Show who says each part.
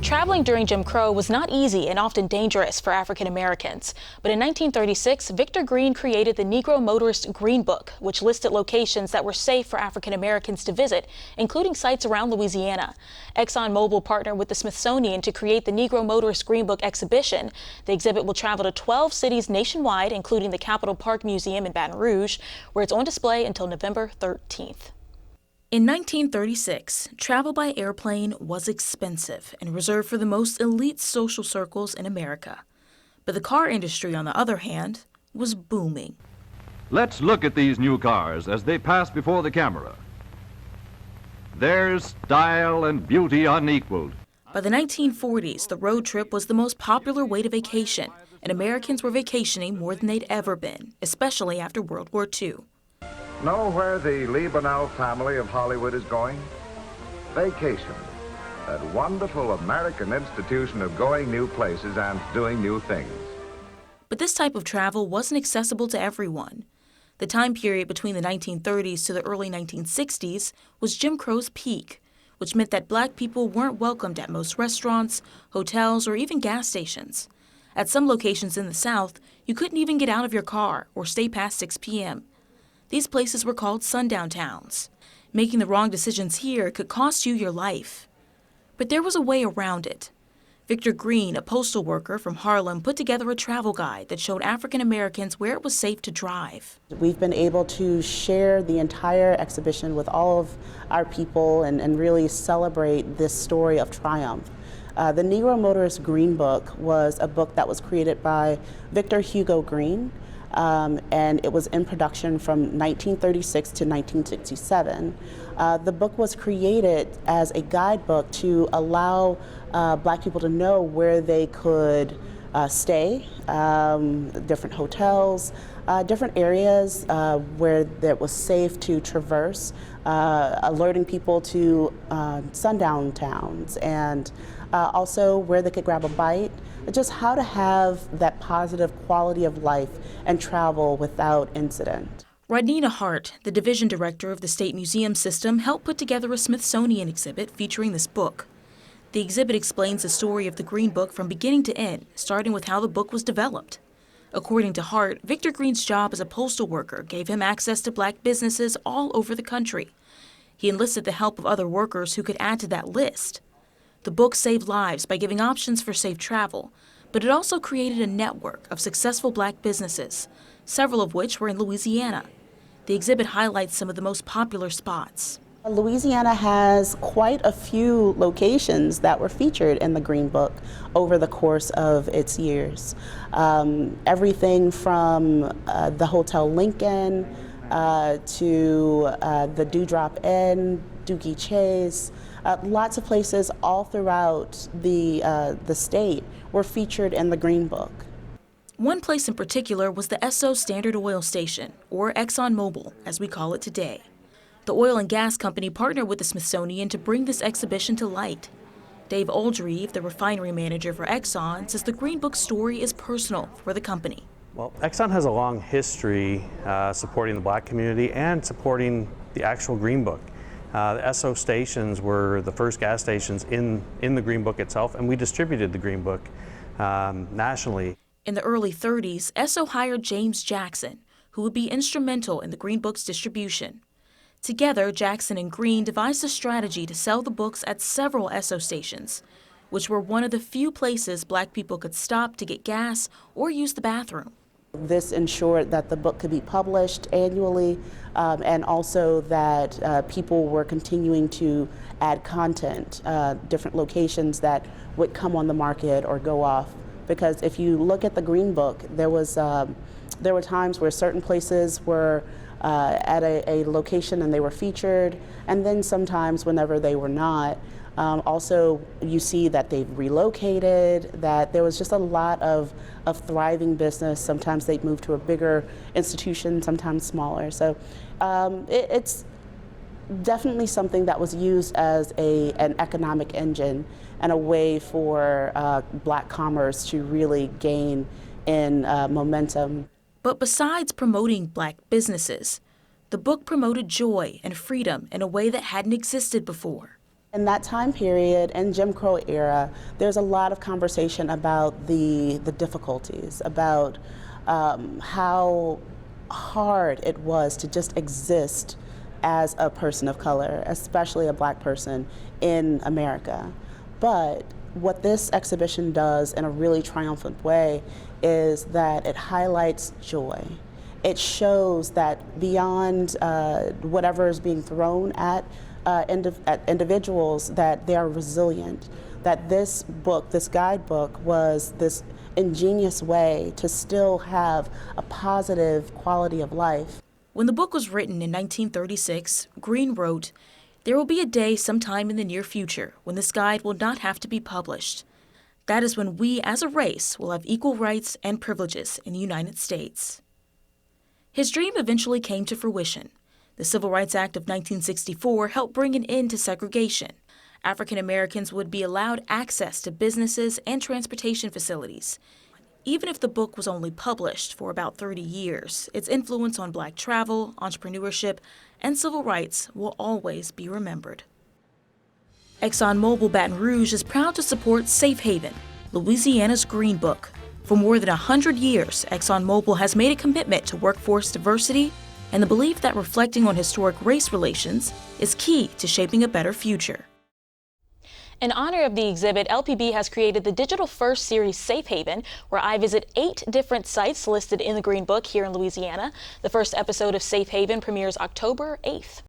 Speaker 1: Traveling during Jim Crow was not easy and often dangerous for African Americans. But in 1936, Victor Green created the Negro Motorist Green Book, which listed locations that were safe for African Americans to visit, including sites around Louisiana. ExxonMobil partnered with the Smithsonian to create the Negro Motorist Green Book exhibition. The exhibit will travel to 12 cities nationwide, including the Capitol Park Museum in Baton Rouge, where it's on display until November 13th. In 1936, travel by airplane was expensive and reserved for the most elite social circles in America. But the car industry, on the other hand, was booming.
Speaker 2: Let's look at these new cars as they pass before the camera. There's style and beauty unequaled.
Speaker 1: By the 1940s, the road trip was the most popular way to vacation, and Americans were vacationing more than they'd ever been, especially after World War II.
Speaker 3: Know where the Liebenow family of Hollywood is going? Vacation. That wonderful American institution of going new places and doing new things.
Speaker 1: But this type of travel wasn't accessible to everyone. The time period between the 1930s to the early 1960s was Jim Crow's peak, which meant that black people weren't welcomed at most restaurants, hotels, or even gas stations. At some locations in the South, you couldn't even get out of your car or stay past 6 p.m. These places were called sundown towns. Making the wrong decisions here could cost you your life. But there was a way around it. Victor Green, a postal worker from Harlem, put together a travel guide that showed African Americans where it was safe to drive.
Speaker 4: We've been able to share the entire exhibition with all of our people and really celebrate this story of triumph. The Negro Motorist Green Book was a book that was created by Victor Hugo Green. And it was in production from 1936 to 1967. The book was created as a guidebook to allow black people to know where they could stay, different hotels, different areas where it was safe to traverse, alerting people to sundown towns, and also where they could grab a bite. Just how to have that positive quality of life and travel without incident.
Speaker 1: Rodnina Hart, the division director of the State Museum System, helped put together a Smithsonian exhibit featuring this book. The exhibit explains the story of the Green Book from beginning to end, starting with how the book was developed. According to Hart, Victor Green's job as a postal worker gave him access to black businesses all over the country. He enlisted the help of other workers who could add to that list. The book saved lives by giving options for safe travel, but it also created a network of successful black businesses, several of which were in Louisiana. The exhibit highlights some of the most popular spots.
Speaker 4: Louisiana has quite a few locations that were featured in the Green Book over the course of its years. Everything from the Hotel Lincoln to the Dewdrop Inn, Doogie Chase. Lots of places all throughout the state were featured in the Green Book.
Speaker 1: One place in particular was the Esso Standard Oil Station, or ExxonMobil, as we call it today. The oil and gas company partnered with the Smithsonian to bring this exhibition to light. Dave Oldreive, the refinery manager for Exxon, says the Green Book story is personal for the company.
Speaker 5: Well, Exxon has a long history supporting the black community and supporting the actual Green Book. The Esso stations were the first gas stations in the Green Book itself, and we distributed the Green Book nationally.
Speaker 1: In the early 30s, Esso hired James Jackson, who would be instrumental in the Green Book's distribution. Together, Jackson and Green devised a strategy to sell the books at several Esso stations, which were one of the few places black people could stop to get gas or use the bathroom.
Speaker 4: This ensured that the book could be published annually, and also that people were continuing to add content, different locations that would come on the market or go off. Because if you look at the Green Book, there were times where certain places were at a location and they were featured, and then sometimes whenever they were not. Also, you see that they've relocated, that there was just a lot of thriving business. Sometimes they'd move to a bigger institution, sometimes smaller. So it's definitely something that was used as an economic engine and a way for black commerce to really gain in momentum.
Speaker 1: But besides promoting black businesses, the book promoted joy and freedom in a way that hadn't existed before.
Speaker 4: In that time period, in Jim Crow era, there's a lot of conversation about the difficulties, about how hard it was to just exist as a person of color, especially a black person in America. But what this exhibition does in a really triumphant way is that it highlights joy. It shows that beyond whatever is being thrown at individuals, that they are resilient, that this book, this guidebook, was this ingenious way to still have a positive quality of life.
Speaker 1: When the book was written in 1936, Green wrote, "There will be a day sometime in the near future when this guide will not have to be published. That is when we as a race will have equal rights and privileges in the United States." His dream eventually came to fruition. The Civil Rights Act of 1964 helped bring an end to segregation. African Americans would be allowed access to businesses and transportation facilities. Even if the book was only published for about 30 years, its influence on black travel, entrepreneurship, and civil rights will always be remembered. ExxonMobil Baton Rouge is proud to support Safe Haven, Louisiana's Green Book. For more than 100 years, ExxonMobil has made a commitment to workforce diversity and the belief that reflecting on historic race relations is key to shaping a better future. In honor of the exhibit, LPB has created the digital-first series Safe Haven, where I visit 8 different sites listed in the Green Book here in Louisiana. The first episode of Safe Haven premieres October 8th.